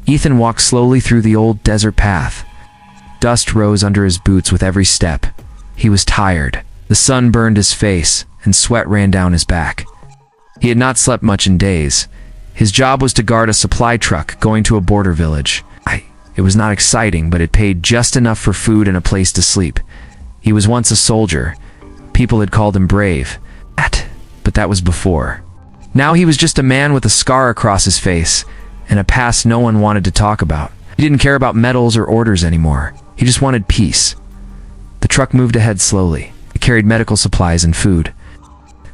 Ethan walked slowly through the old desert path. Dust rose under his boots with every step. He was tired. The sun burned his face, and sweat ran down his back. He had not slept much in days. His job was to guard a supply truck going to a border village. It was not exciting, but it paid just enough for food and a place to sleep. He was once a soldier. People had called him brave. But that was before. Now he was just a man with a scar across his face, and a past no one wanted to talk about. He didn't care about medals or orders anymore. He just wanted peace. The truck moved ahead slowly. It carried medical supplies and food.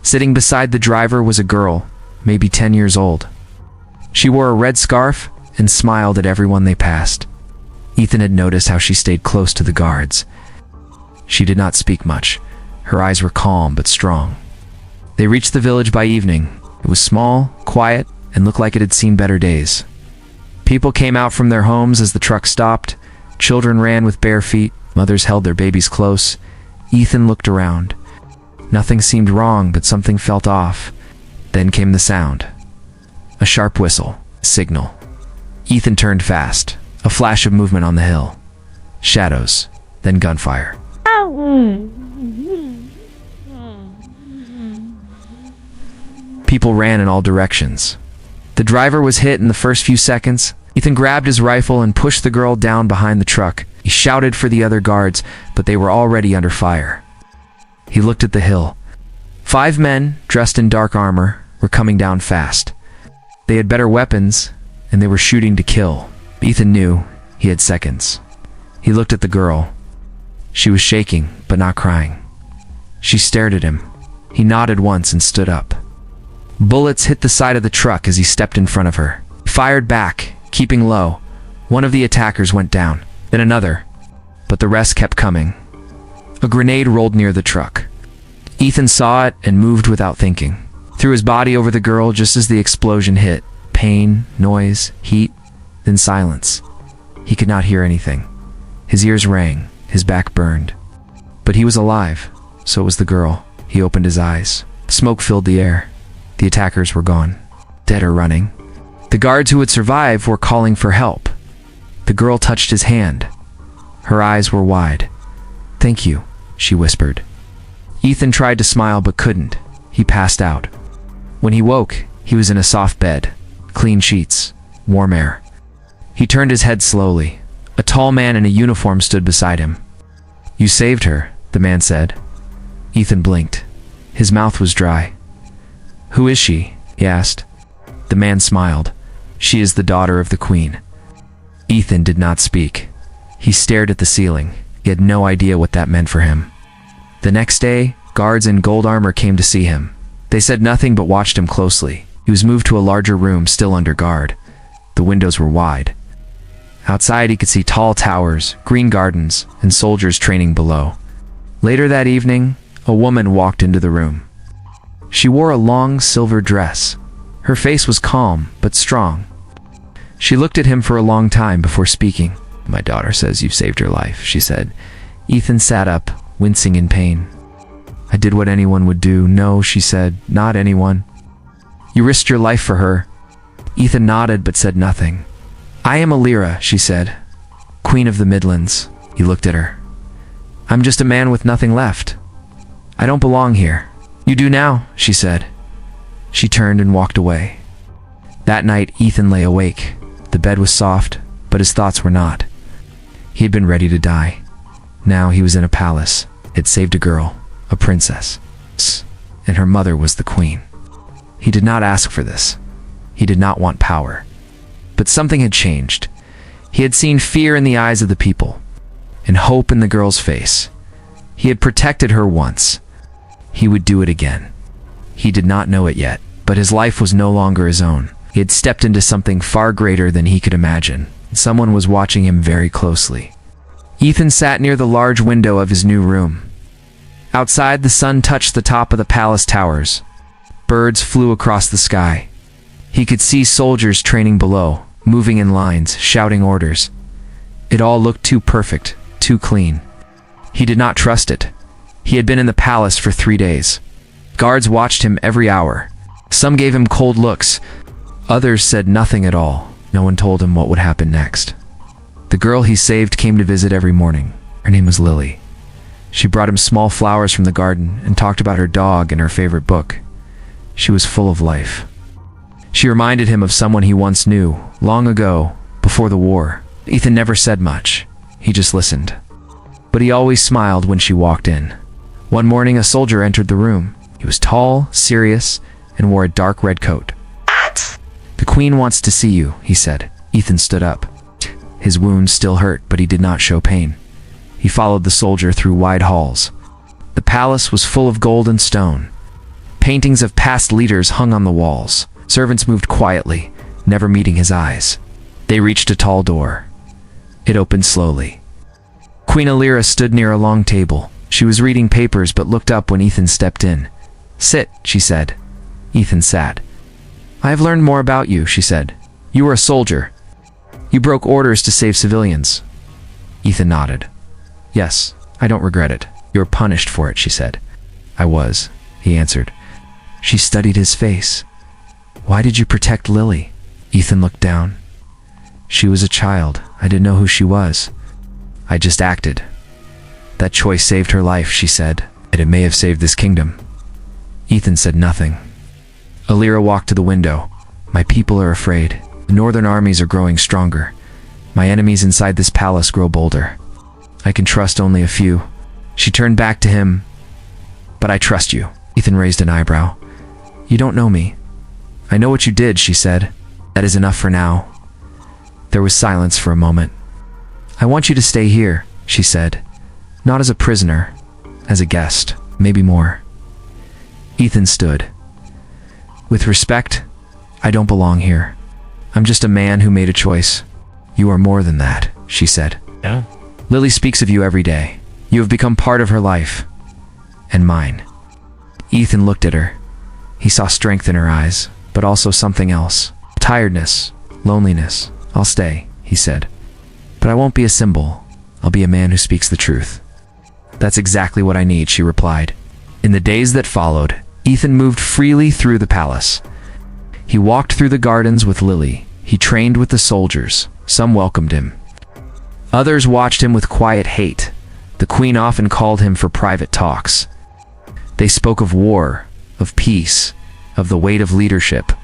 Sitting beside the driver was a girl, maybe 10 years old. She wore a red scarf and smiled at everyone they passed. Ethan had noticed how she stayed close to the guards. She did not speak much. Her eyes were calm but strong. They reached the village by evening. It was small, quiet, and looked like it had seen better days. People came out from their homes as the truck stopped. Children ran with bare feet. Mothers held their babies close. Ethan looked around. Nothing seemed wrong, but something felt off. Then came the sound. A sharp whistle. A signal. Ethan turned fast. A flash of movement on the hill. Shadows. Then gunfire. People ran in all directions. The driver was hit in the first few seconds. Ethan grabbed his rifle and pushed the girl down behind the truck. He shouted for the other guards, but they were already under fire. He looked at the hill. 5 men, dressed in dark armor, were coming down fast. They had better weapons, and they were shooting to kill. Ethan knew he had seconds. He looked at the girl. She was shaking, but not crying. She stared at him. He nodded once and stood up. Bullets hit the side of the truck as he stepped in front of her. He fired back, keeping low. One of the attackers went down, then another, but the rest kept coming. A grenade rolled near the truck. Ethan saw it and moved without thinking. Threw his body over the girl just as the explosion hit. Pain, noise, heat, then silence. He could not hear anything. His ears rang, his back burned. But he was alive, so was the girl. He opened his eyes. Smoke filled the air. The attackers were gone, dead or running. The guards who had survived were calling for help. The girl touched his hand. Her eyes were wide. "Thank you," she whispered. Ethan tried to smile but couldn't. He passed out. When he woke, he was in a soft bed, clean sheets, warm air. He turned his head slowly. A tall man in a uniform stood beside him. "You saved her," the man said. Ethan blinked. His mouth was dry. "Who is she?" he asked. The man smiled. "She is the daughter of the queen." Ethan did not speak. He stared at the ceiling. He had no idea what that meant for him. The next day, guards in gold armor came to see him. They said nothing but watched him closely. He was moved to a larger room still under guard. The windows were wide. Outside he could see tall towers, green gardens, and soldiers training below. Later that evening, a woman walked into the room. She wore a long silver dress. Her face was calm, but strong. She looked at him for a long time before speaking. "My daughter says you've saved her life," she said. Ethan sat up, wincing in pain. "I did what anyone would do." "No," she said, "not anyone." "You risked your life for her." Ethan nodded but said nothing. "I am Alira," she said, "Queen of the Midlands." He looked at her. "I'm just a man with nothing left. I don't belong here." "You do now," she said. She turned and walked away. That night, Ethan lay awake. The bed was soft, but his thoughts were not. He had been ready to die. Now he was in a palace. It saved a girl, a princess, and her mother was the queen. He did not ask for this. He did not want power. But something had changed. He had seen fear in the eyes of the people, and hope in the girl's face. He had protected her once. He would do it again. He did not know it yet, but his life was no longer his own. He had stepped into something far greater than he could imagine. Someone was watching him very closely. Ethan sat near the large window of his new room. Outside, the sun touched the top of the palace towers. Birds flew across the sky. He could see soldiers training below, moving in lines, shouting orders. It all looked too perfect, too clean. He did not trust it. He had been in the palace for 3 days. Guards watched him every hour. Some gave him cold looks. Others said nothing at all. No one told him what would happen next. The girl he saved came to visit every morning. Her name was Lily. She brought him small flowers from the garden and talked about her dog and her favorite book. She was full of life. She reminded him of someone he once knew, long ago, before the war. Ethan never said much. He just listened. But he always smiled when she walked in. One morning, a soldier entered the room. He was tall, serious, and wore a dark red coat. "The Queen wants to see you," he said. Ethan stood up. His wounds still hurt, but he did not show pain. He followed the soldier through wide halls. The palace was full of gold and stone. Paintings of past leaders hung on the walls. Servants moved quietly, never meeting his eyes. They reached a tall door. It opened slowly. Queen Alira stood near a long table. She was reading papers but looked up when Ethan stepped in. "Sit," she said. Ethan sat. "I have learned more about you," she said. "You were a soldier. You broke orders to save civilians." Ethan nodded. "Yes, I don't regret it. You were punished for it," she said. "I was," he answered. She studied his face. "Why did you protect Lily?" Ethan looked down. "She was a child. I didn't know who she was. I just acted. That choice saved her life," she said, "and it may have saved this kingdom." Ethan said nothing. Alira walked to the window. "My people are afraid. The northern armies are growing stronger. My enemies inside this palace grow bolder. I can trust only a few." She turned back to him. "But I trust you." Ethan raised an eyebrow. "You don't know me." "I know what you did," she said. "That is enough for now." There was silence for a moment. "I want you to stay here," she said. "Not as a prisoner, as a guest, maybe more." Ethan stood. "With respect, I don't belong here. I'm just a man who made a choice." "You are more than that," she said. Yeah. "Lily speaks of you every day. You have become part of her life. And mine." Ethan looked at her. He saw strength in her eyes, but also something else. Tiredness, loneliness. "I'll stay," he said. "But I won't be a symbol. I'll be a man who speaks the truth." "That's exactly what I need," she replied. In the days that followed, Ethan moved freely through the palace. He walked through the gardens with Lily. He trained with the soldiers. Some welcomed him. Others watched him with quiet hate. The queen often called him for private talks. They spoke of war, of peace, of the weight of leadership.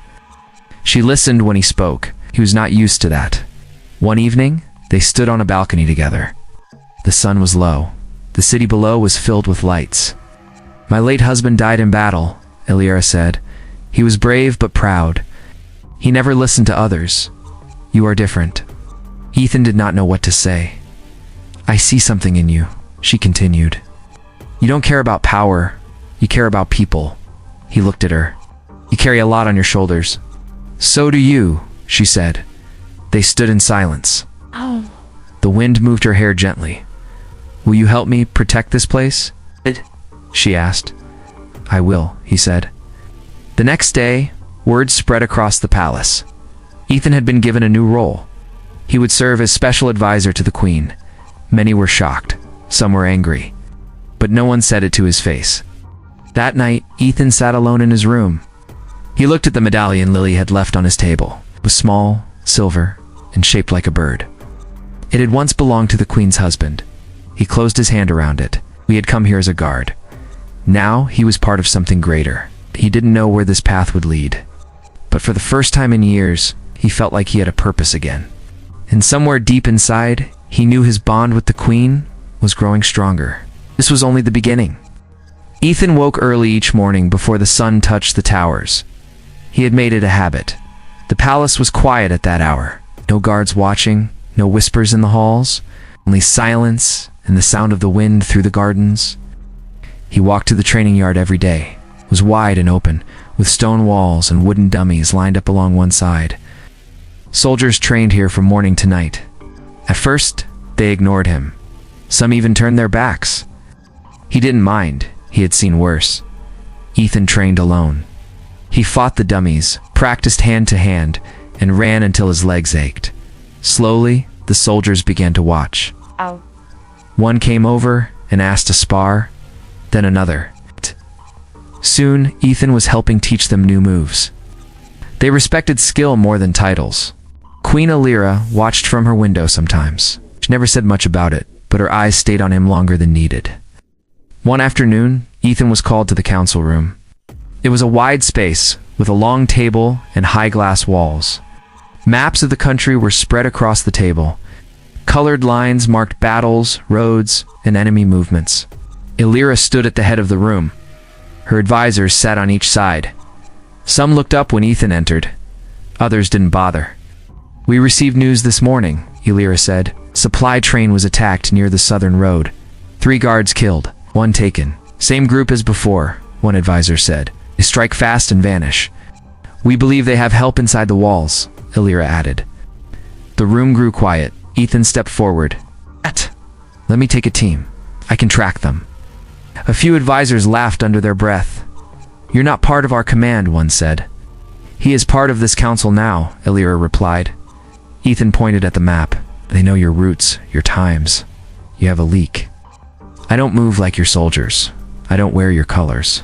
She listened when he spoke. He was not used to that. One evening, they stood on a balcony together. The sun was low. The city below was filled with lights. "My late husband died in battle," Alira said. "He was brave but proud. He never listened to others. You are different." Ethan did not know what to say. "I see something in you," she continued. "You don't care about power. You care about people." He looked at her. "You carry a lot on your shoulders." "So do you," she said. They stood in silence. Oh. The wind moved her hair gently. "Will you help me protect this place?" she asked. "I will," he said. The next day, word spread across the palace. Ethan had been given a new role. He would serve as special advisor to the queen. Many were shocked. Some were angry. But no one said it to his face. That night, Ethan sat alone in his room. He looked at the medallion Lily had left on his table. It was small, silver, and shaped like a bird. It had once belonged to the queen's husband. He closed his hand around it. We had come here as a guard. Now he was part of something greater. He didn't know where this path would lead. But for the first time in years, he felt like he had a purpose again. And somewhere deep inside, he knew his bond with the queen was growing stronger. This was only the beginning. Ethan woke early each morning before the sun touched the towers. He had made it a habit. The palace was quiet at that hour. No guards watching, no whispers in the halls, only silence and the sound of the wind through the gardens. He walked to the training yard every day. It was wide and open, with stone walls and wooden dummies lined up along one side. Soldiers trained here from morning to night. At first, they ignored him. Some even turned their backs. He didn't mind. He had seen worse. Ethan trained alone. He fought the dummies, practiced hand to hand, and ran until his legs ached. Slowly, the soldiers began to watch. Ow. One came over and asked to spar, then another. Soon, Ethan was helping teach them new moves. They respected skill more than titles. Queen Illyra watched from her window sometimes. She never said much about it, but her eyes stayed on him longer than needed. One afternoon, Ethan was called to the council room. It was a wide space, with a long table and high glass walls. Maps of the country were spread across the table. Colored lines marked battles, roads, and enemy movements. Illyra stood at the head of the room. Her advisors sat on each side. Some looked up when Ethan entered. Others didn't bother. "We received news this morning," Illyra said. "Supply train was attacked near the southern road. 3 guards killed, 1 taken. Same group as before," one advisor said. "They strike fast and vanish." "We believe they have help inside the walls," Illyra added. The room grew quiet. Ethan stepped forward. "Let me take a team. I can track them." A few advisors laughed under their breath. "You're not part of our command," one said. "He is part of this council now," Illyra replied. Ethan pointed at the map. "They know your routes, your times. You have a leak. I don't move like your soldiers. I don't wear your colors.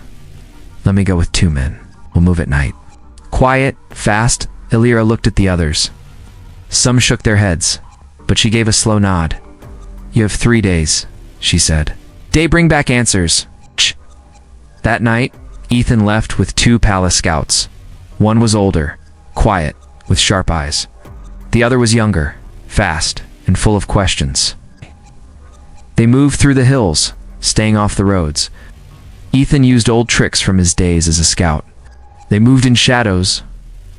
Let me go with 2 men. We'll move at night." Quiet, fast, Illyra looked at the others. Some shook their heads, but she gave a slow nod. "You have 3 days," she said. "Day bring back answers." That night, Ethan left with 2 palace scouts. One was older, quiet, with sharp eyes. The other was younger, fast, and full of questions. They moved through the hills, staying off the roads. Ethan used old tricks from his days as a scout. They moved in shadows,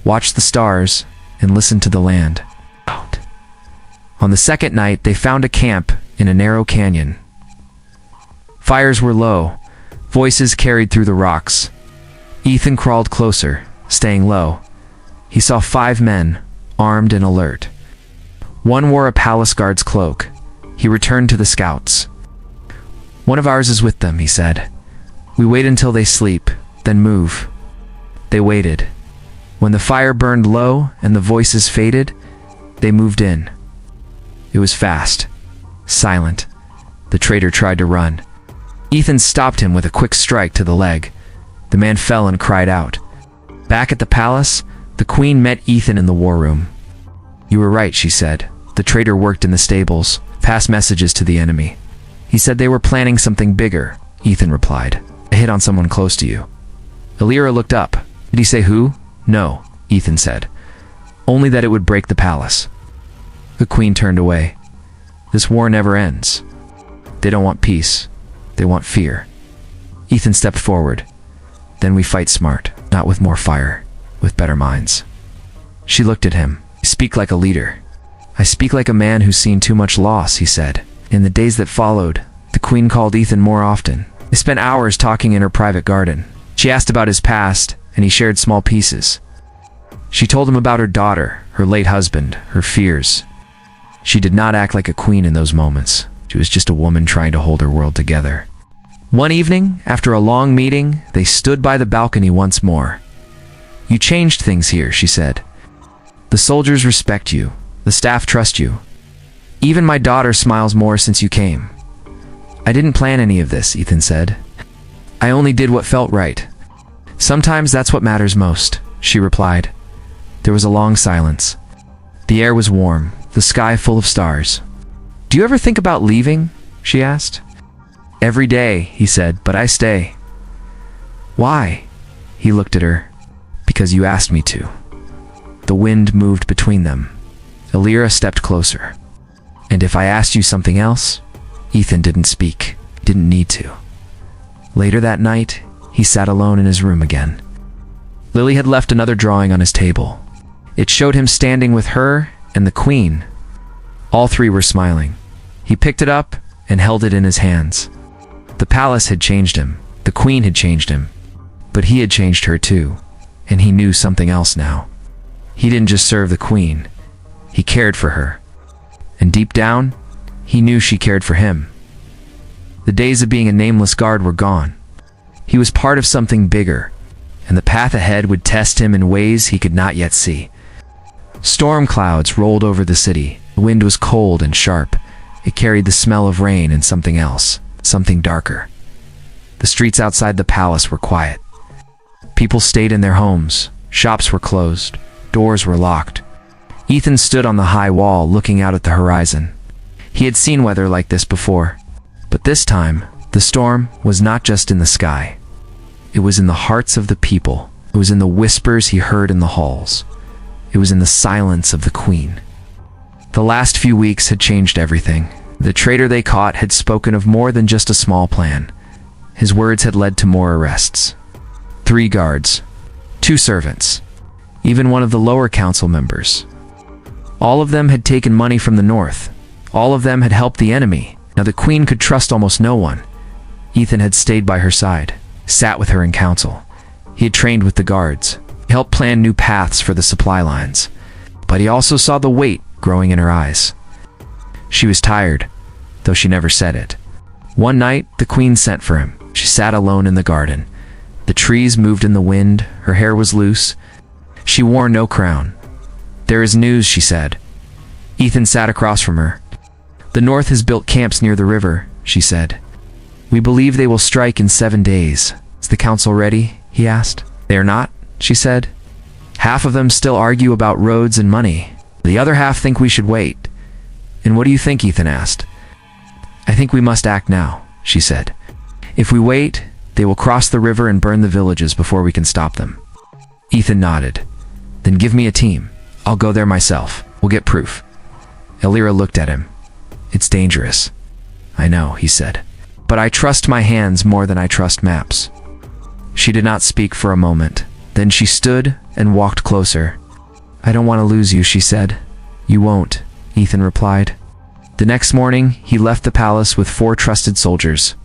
watched the stars, and listened to the land. On the second night, they found a camp in a narrow canyon. Fires were low. Voices carried through the rocks. Ethan crawled closer, staying low. He saw 5 men, armed and alert. One wore a palace guard's cloak. He returned to the scouts. "One of ours is with them," he said. "We wait until they sleep, then move." They waited. When the fire burned low and the voices faded, they moved in. It was fast, silent. The traitor tried to run. Ethan stopped him with a quick strike to the leg. The man fell and cried out. Back at the palace, the queen met Ethan in the war room. "You were right," she said. "The traitor worked in the stables, passed messages to the enemy." "He said they were planning something bigger," Ethan replied. "A hit on someone close to you." Illyra looked up. "Did he say who?" "No," Ethan said. "Only that it would break the palace." The queen turned away. "This war never ends. They don't want peace. They want fear." Ethan stepped forward. "Then we fight smart, not with more fire, with better minds." She looked at him. "You speak like a leader." "I speak like a man who's seen too much loss," he said. In the days that followed, the queen called Ethan more often. They spent hours talking in her private garden. She asked about his past, and he shared small pieces. She told him about her daughter, her late husband, her fears. She did not act like a queen in those moments. She was just a woman trying to hold her world together. One evening, after a long meeting, they stood by the balcony once more. "You changed things here," she said. "The soldiers respect you. The staff trust you. Even my daughter smiles more since you came." "I didn't plan any of this," Ethan said. "I only did what felt right." "Sometimes that's what matters most," she replied. There was a long silence. The air was warm, the sky full of stars. "Do you ever think about leaving?" she asked. "Every day," he said, "but I stay." "Why?" He looked at her. "Because you asked me to." The wind moved between them. Illyra stepped closer. "And if I asked you something else?" Ethan didn't speak. Didn't need to. Later that night, he sat alone in his room again. Lily had left another drawing on his table. It showed him standing with her and the queen. All 3 were smiling. He picked it up and held it in his hands. The palace had changed him. The queen had changed him. But he had changed her too. And he knew something else now. He didn't just serve the queen. He cared for her. And deep down, he knew she cared for him. The days of being a nameless guard were gone. He was part of something bigger, and the path ahead would test him in ways he could not yet see. Storm clouds rolled over the city. The wind was cold and sharp. It carried the smell of rain and something else, something darker. The streets outside the palace were quiet. People stayed in their homes. Shops were closed. Doors were locked. Ethan stood on the high wall looking out at the horizon. He had seen weather like this before, but this time, the storm was not just in the sky. It was in the hearts of the people. It was in the whispers he heard in the halls. It was in the silence of the Queen. The last few weeks had changed everything. The traitor they caught had spoken of more than just a small plan. His words had led to more arrests. 3 guards, 2 servants, even one of the lower council members. All of them had taken money from the north. All of them had helped the enemy. Now the Queen could trust almost no one. Ethan had stayed by her side, sat with her in council. He had trained with the guards. He helped plan new paths for the supply lines. But he also saw the weight growing in her eyes. She was tired, though she never said it. One night, the Queen sent for him. She sat alone in the garden. The trees moved in the wind. Her hair was loose. She wore no crown. "There is news," she said. Ethan sat across from her. "The North has built camps near the river," she said. "We believe they will strike in 7 days. Is the council ready?" he asked. "They are not," she said. "Half of them still argue about roads and money. The other half think we should wait." "And what do you think?" Ethan asked. "I think we must act now," she said. "If we wait, they will cross the river and burn the villages before we can stop them." Ethan nodded. "Then give me a team. I'll go there myself. We'll get proof." Elira looked at him. "It's dangerous." "I know," he said. "But I trust my hands more than I trust maps." She did not speak for a moment. Then she stood and walked closer. "I don't want to lose you," she said. "You won't," Ethan replied. The next morning, he left the palace with 4 trusted soldiers.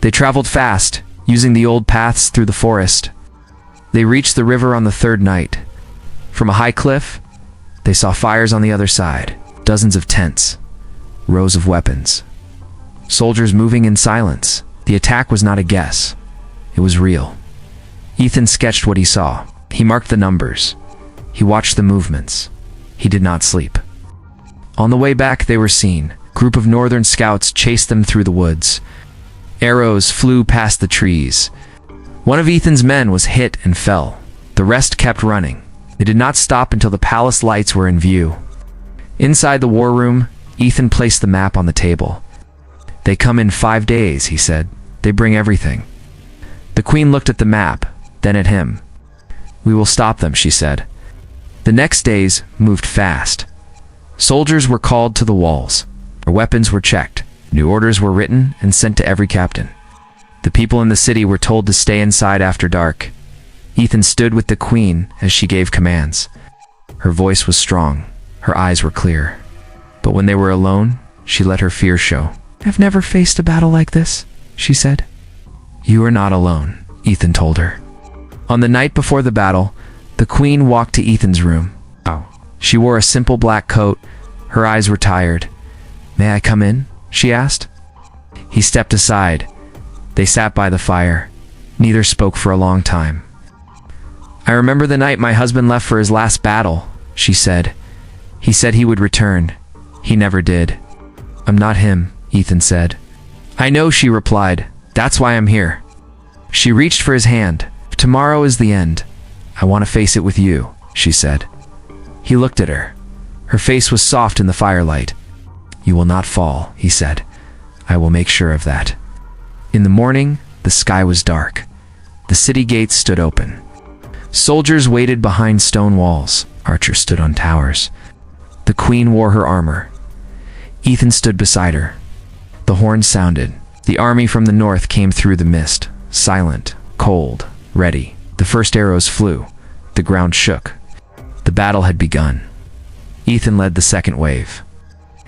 They traveled fast, using the old paths through the forest. They reached the river on the 3rd night. From a high cliff, they saw fires on the other side, dozens of tents, rows of weapons. Soldiers moving in silence. The attack was not a guess. It was real. Ethan sketched what he saw. He marked the numbers. He watched the movements. He did not sleep. On the way back, they were seen. A group of northern scouts chased them through the woods. Arrows flew past the trees. One of Ethan's men was hit and fell. The rest kept running. They did not stop until the palace lights were in view. Inside the war room, Ethan placed the map on the table. "They come in 5 days," he said. "They bring everything." The Queen looked at the map, then at him. "We will stop them," she said. The next days moved fast. Soldiers were called to the walls. Their weapons were checked. New orders were written and sent to every captain. The people in the city were told to stay inside after dark. Ethan stood with the Queen as she gave commands. Her voice was strong. Her eyes were clear. But when they were alone, she let her fear show. "I've never faced a battle like this," she said. "You are not alone," Ethan told her. On the night before the battle, the Queen walked to Ethan's room. She wore a simple black coat. Her eyes were tired. "May I come in?" she asked. He stepped aside. They sat by the fire. Neither spoke for a long time. "I remember the night my husband left for his last battle," she said. "He said he would return. He never did." "I'm not him," Ethan said. "I know," she replied. "That's why I'm here." She reached for his hand. "Tomorrow is the end. I want to face it with you," she said. He looked at her. Her face was soft in the firelight. "You will not fall," he said. "I will make sure of that." In the morning, the sky was dark. The city gates stood open. Soldiers waited behind stone walls. Archers stood on towers. The Queen wore her armor. Ethan stood beside her. The horn sounded. The army from the north came through the mist, silent, cold, ready. The first arrows flew. The ground shook. The battle had begun. Ethan led the second wave.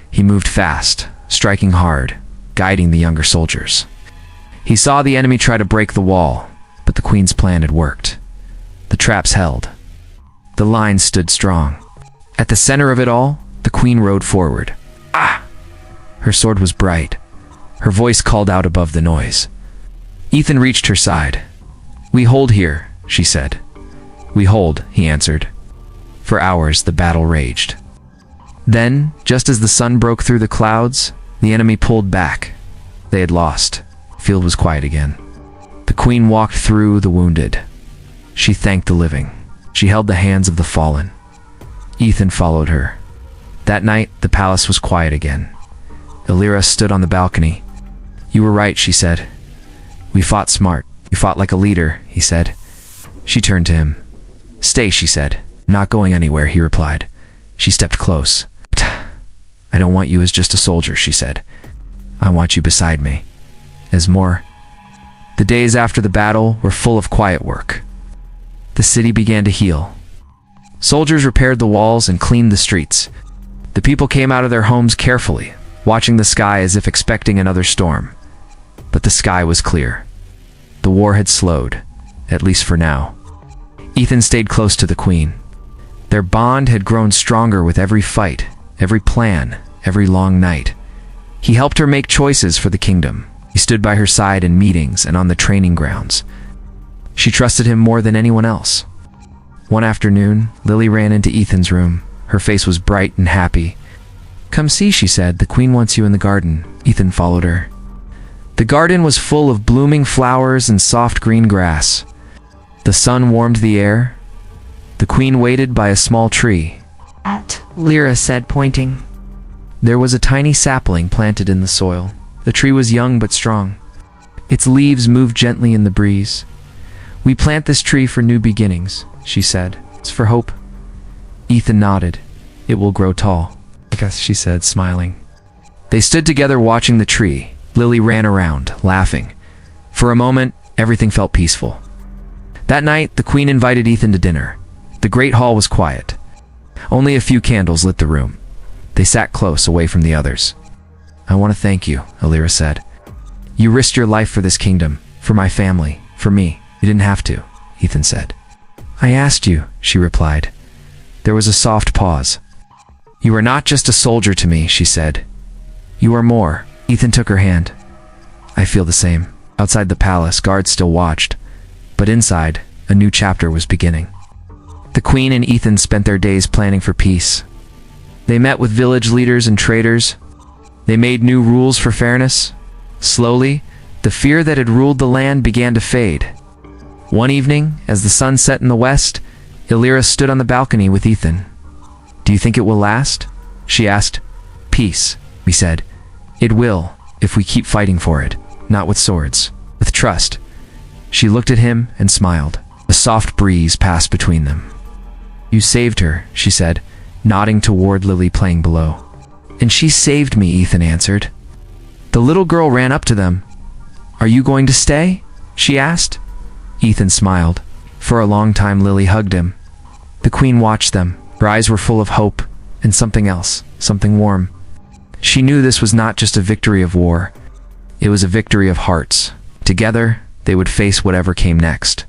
He moved fast, striking hard, guiding the younger soldiers. He saw the enemy try to break the wall, but the Queen's plan had worked. The traps held. The lines stood strong. At the center of it all, the Queen rode forward. "Ah!" Her sword was bright. Her voice called out above the noise. Ethan reached her side. "We hold here," she said. "We hold," he answered. For hours, the battle raged. Then, just as the sun broke through the clouds, the enemy pulled back. They had lost. The field was quiet again. The Queen walked through the wounded. She thanked the living. She held the hands of the fallen. Ethan followed her. That night, the palace was quiet again. Illyria stood on the balcony. "You were right," she said. "We fought smart. You fought like a leader," he said. She turned to him. "Stay," she said. "Not going anywhere," he replied. She stepped close. "I don't want you as just a soldier," she said. "I want you beside me. As more." The days after the battle were full of quiet work. The city began to heal. Soldiers repaired the walls and cleaned the streets. The people came out of their homes carefully, watching the sky as if expecting another storm. But the sky was clear. The war had slowed, at least for now. Ethan stayed close to the Queen. Their bond had grown stronger with every fight, every plan, every long night. He helped her make choices for the kingdom. He stood by her side in meetings and on the training grounds. She trusted him more than anyone else. One afternoon, Lily ran into Ethan's room. Her face was bright and happy. "Come see," she said. "The Queen wants you in the garden." Ethan followed her. The garden was full of blooming flowers and soft green grass. The sun warmed the air. The Queen waited by a small tree. Lyra said, pointing. There was a tiny sapling planted in the soil. The tree was young but strong. Its leaves moved gently in the breeze. "We plant this tree for new beginnings," she said. "It's for hope." Ethan nodded. "It will grow tall," I guess, she said, smiling. They stood together watching the tree. Lily ran around, laughing. For a moment, everything felt peaceful. That night, the Queen invited Ethan to dinner. The great hall was quiet. Only a few candles lit the room. They sat close, away from the others. "I want to thank you," Illyria said. "You risked your life for this kingdom, for my family, for me. You didn't have to," Ethan said. "I asked you," she replied. There was a soft pause. "You are not just a soldier to me," she said. "You are more." Ethan took her hand. "I feel the same." Outside the palace, guards still watched. But inside, a new chapter was beginning. The Queen and Ethan spent their days planning for peace. They met with village leaders and traders. They made new rules for fairness. Slowly, the fear that had ruled the land began to fade. One evening, as the sun set in the west, Illyria stood on the balcony with Ethan. "Do you think it will last?" she asked. "Peace," he said. "It will, if we keep fighting for it, not with swords, with trust." She looked at him and smiled. A soft breeze passed between them. "You saved her," she said, nodding toward Lily playing below. "And she saved me," Ethan answered. The little girl ran up to them. "Are you going to stay?" she asked. Ethan smiled. For a long time, Lily hugged him. The Queen watched them. Her eyes were full of hope and something else, something warm. She knew this was not just a victory of war. It was a victory of hearts. Together, they would face whatever came next.